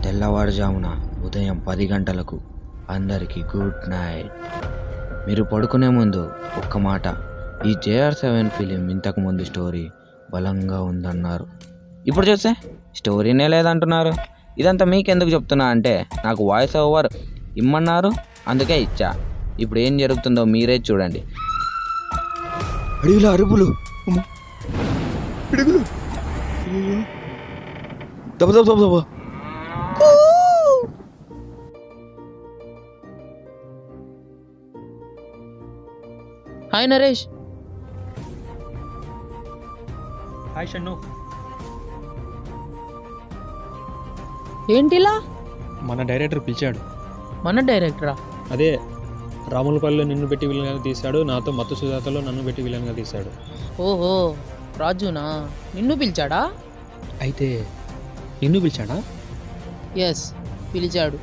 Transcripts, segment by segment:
తెల్లవారుజామున ఉదయం 10 గంటలకు అందరికీ గుడ్ నైట్. మీరు పడుకునే ముందు ఒక్క మాట, ఈ JR7 ఫిలిం ఇంతకుముందు స్టోరీ బలంగా ఉందన్నారు, ఇప్పుడు చూస్తే స్టోరీనే లేదంటున్నారు. ఇదంతా మీకెందుకు చెప్తున్నా అంటే నాకు వాయిస్ ఓవర్ ఇమ్మన్నారు, అందుకే ఇచ్చా. ఇప్పుడు ఏం జరుగుతుందో మీరే చూడండి. అడవిలో అరుపులు, పిడుగులు, దబ దబ దబ దబ. హాయ్ నరేష్. హాయ్ షన్ను. ఏంటిలా? మన డైరెక్టర్ పిలిచాడు. మన డైరెక్టరా? అదే రాములపల్లిలో నిన్ను పెట్టి విలన్గా తీశాడు, నాతో మత్తు సుజాతలో నన్ను పెట్టి విలన్గా తీశాడు. ఓహో, రాజునా? నిన్ను పిలిచాడా? అయితే నిన్ను పిలిచాడా? ఎస్, పిలిచాడు.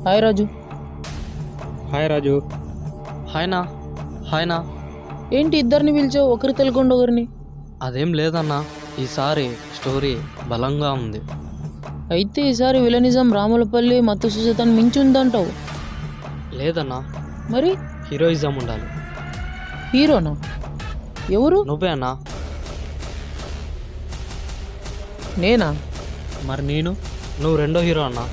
హాయ్ రాజు. హాయ్ రాజు. హాయ్నా. హాయ్నా. ఏంటి ఇద్దరిని పిలిచావు, ఒకరి తెలుగుండి ఒకరిని? అదేం లేదన్నా, ఈసారి స్టోరీ బలంగా ఉంది. అయితే ఈసారి విలనిజం రాములపల్లి మత్తు సుజాతని మించి ఉందంటావు? లేదన్నా, మరి హీరోయిజం ఉండాలి. హీరోనా? ఎవరు? నువ్వే అన్నా. నేనా? మరి నేను? నువ్వు రెండో హీరో అన్నా.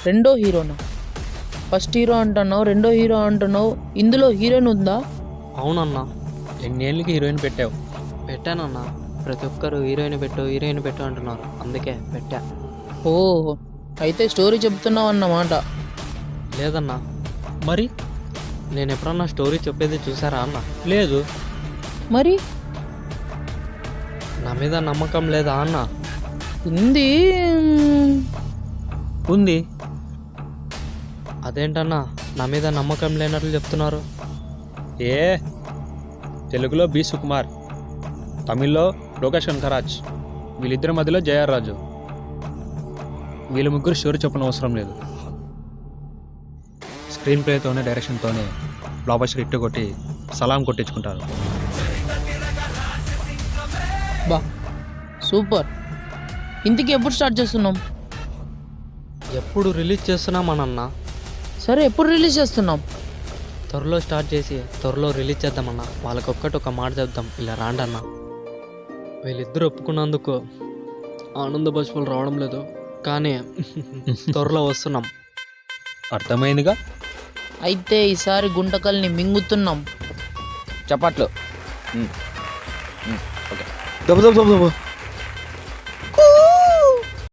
రెండో హీరోనా? ఫస్ట్ హీరో అంటున్నావు, రెండో హీరో అంటున్నావు, ఇందులో హీరోయిన్ ఉందా? అవునన్నా. ఎన్నేళ్ళకి హీరోయిన్ పెట్టావు? పెట్టానన్నా. ప్రతి ఒక్కరు హీరోయిన్ పెట్టు అంటున్నారు, అందుకే పెట్టా. ఓ, అయితే స్టోరీ చెప్తున్నావు అన్నమాట. లేదన్నా. మరి నేను ఎప్పుడన్నా స్టోరీ చెప్పేది చూసారా అన్న? లేదు. మరి నా మీద నమ్మకం లేదా అన్న? ఉంది. ఉంది. అదేంటన్నా నా మీద నమ్మకం లేనట్లు చెప్తున్నారు? ఏ తెలుగులో బి సుకుమార్, తమిళ్లో లోకేష్ కనకరాజ్, వీళ్ళిద్దరి మధ్యలో జేఆర్ రాజు. వీళ్ళ ముగ్గురు స్టోరీ చెప్పిన అవసరం లేదు. స్క్రీన్ ప్లేతోనే డైరెక్షన్తోనే బ్లాక్ బస్టర్ హిట్ కొట్టి సలాం కొట్టించుకుంటారు. బా, సూపర్. ఇంతకీ ఎప్పుడు స్టార్ట్ చేస్తున్నాం? ఎప్పుడు రిలీజ్ చేస్తున్నామనన్నా? సరే, ఎప్పుడు రిలీజ్ చేస్తున్నాం? త్వరలో స్టార్ట్ చేసి త్వరలో రిలీజ్ చేద్దామన్నా. వాళ్ళకొక్కటి ఒక మాట చెప్దాం, ఇలా రాండన్నా. వీళ్ళిద్దరూ ఒప్పుకున్నందుకు ఆనంద బస్సులు రావడం లేదు, కానీ త్వరలో వస్తున్నాం. అర్థమైందిగా? అయితే ఈసారి గుంటకల్ని మింగుతున్నాం. చప్పట్లు. ఓకే. దబ దబ దబ దబ.